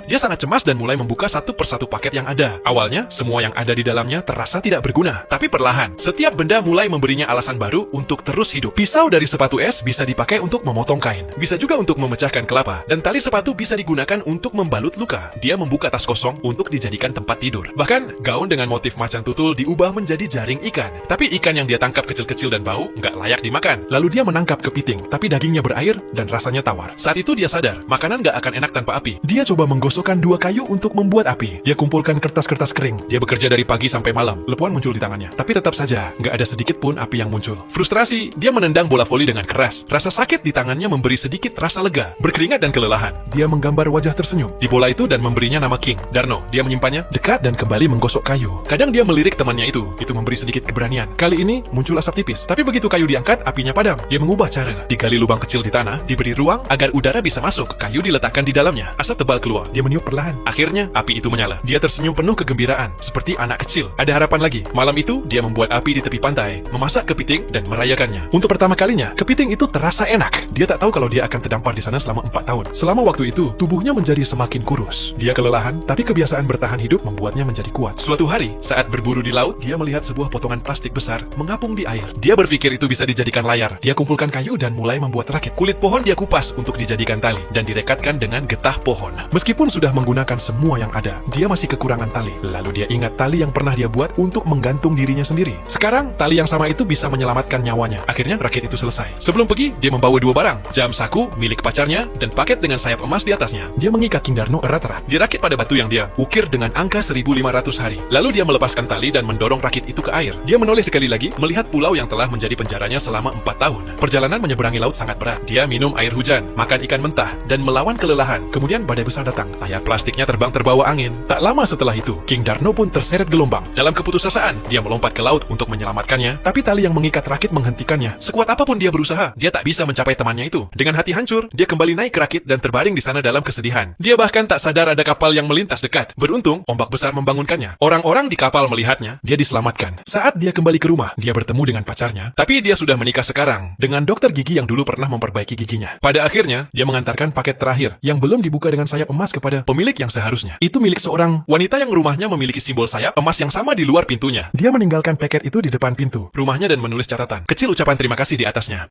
Dia sangat cemas dan mulai membuka satu persatu paket yang ada. Awalnya, semua yang ada di dalamnya terasa tidak berguna. Tapi perlahan, setiap benda mulai memberinya alasan baru untuk terus hidup. Pisau dari sepatu es bisa dipakai untuk memotong kain. Bisa juga untuk memecahkan kelapa. Dan tali sepatu bisa digunakan untuk membalut luka. Dia membuka tas kosong untuk dijadikan tempat tidur. Bahkan, gaun dengan motif macan tutul diubah menjadi jaring ikan. Tapi ikan yang dia tangkap kecil-kecil dan bau, nggak layak dimakan. Lalu dia menangkap kepiting, tapi dagingnya berair dan rasanya tawar. Saat itu dia sadar, makanan nggak akan enak tanpa api. Dia coba menggosokkan 2 kayu untuk membuat api. Dia kumpulkan kertas-kertas kering. Dia bekerja dari pagi sampai malam. Lepuan muncul di tangannya. Tapi tetap saja, nggak ada sedikit pun api yang muncul. Frustrasi, dia menendang bola voli dengan keras. Rasa sakit di tangannya memberi sedikit rasa lega, berkeringat dan kelelahan. Dia menggambar wajah tersenyum di bola itu dan memberinya nama King. Darno, dia menyimpannya dekat dan kembali menggosok kayu. Kadang dia melirik temannya itu memberi sedikit keberanian. Kali ini muncul asap tipis. Tapi begitu kayu diangkat, apinya padam. Dia mengubah cara. Digali lubang kecil di tanah, diberi ruang agar udara bisa masuk. Kayu diletakkan di dalamnya. Asap tebal keluar. Dia meniup perlahan. Akhirnya, api itu menyala. Dia tersenyum penuh kegembiraan, seperti anak kecil. Ada harapan lagi. Malam itu, dia membuat api di tepi pantai, memasak kepiting, dan merayakannya. Untuk pertama kalinya, kepiting itu terasa enak. Dia tak tahu kalau dia akan terdampar di sana selama 4 tahun. Selama waktu itu, tubuhnya menjadi semakin kurus. Dia kelelahan, tapi kebiasaan bertahan hidup membuatnya menjadi kuat. Suatu hari, saat berburu di laut, dia melihat sebuah potongan plastik besar mengapung di air. Dia berpikir itu bisa dijadikan layar. Dia kumpulkan kayu dan mulai membuat rakit. Kulit pohon dia kupas untuk dijadikan tali, dan direkatkan dengan getah pohon. Meskipun sudah menggunakan semua yang ada, dia masih kekurangan tali. Lalu dia ingat tali yang pernah dia buat untuk menggantung dirinya sendiri. Sekarang, tali yang sama itu bisa menyelamatkan nyawanya. Akhirnya, rakit itu selesai. Sebelum pergi, dia membawa 2 barang. Jam saku milik pacarnya, dan paket dengan sayap emas di atasnya. Dia mengikat King Darno erat-erat. Dirakit pada batu yang dia ukir dengan angka 1500 hari. Lalu dia melepaskan tali dan mendorong rakit itu ke air. Dia menoleh sekali lagi, melihat pulau yang telah menjadi penjaranya selama 4 tahun. Perjalanan menyeberangi laut sangat berat. Dia minum air hujan, makan ikan mentah, dan melawan kelelahan. Kemudian badai besar datang. Layar plastiknya terbang terbawa angin. Tak lama setelah itu, King Darno pun terseret gelombang. Dalam keputusasaan, dia melompat ke laut untuk menyelamatkannya, tapi tali yang mengikat rakit menghentikannya. Sekuat apapun dia berusaha, dia tak bisa mencapai temannya itu. Dengan hati hancur, dia kembali naik ke rakit dan terbaring di sana dalam kesedihan. Dia bahkan tak sadar ada kapal yang melintas dekat. Beruntung, ombak besar membangunkannya. Orang-orang di kapal melihatnya, dia diselamatkan. Saat dia kembali ke rumah, dia bertemu dengan pacarnya, tapi dia sudah menikah sekarang dengan dokter gigi yang dulu pernah memperbaiki giginya. Pada akhirnya, dia mengantarkan paket terakhir yang belum dibuka dengan sayap emas kepada pemilik yang seharusnya. Itu milik seorang wanita yang rumahnya memiliki simbol sayap emas yang sama di luar pintunya. Dia meninggalkan paket itu di depan pintu rumahnya dan menulis catatan kecil ucapan terima kasih di atasnya.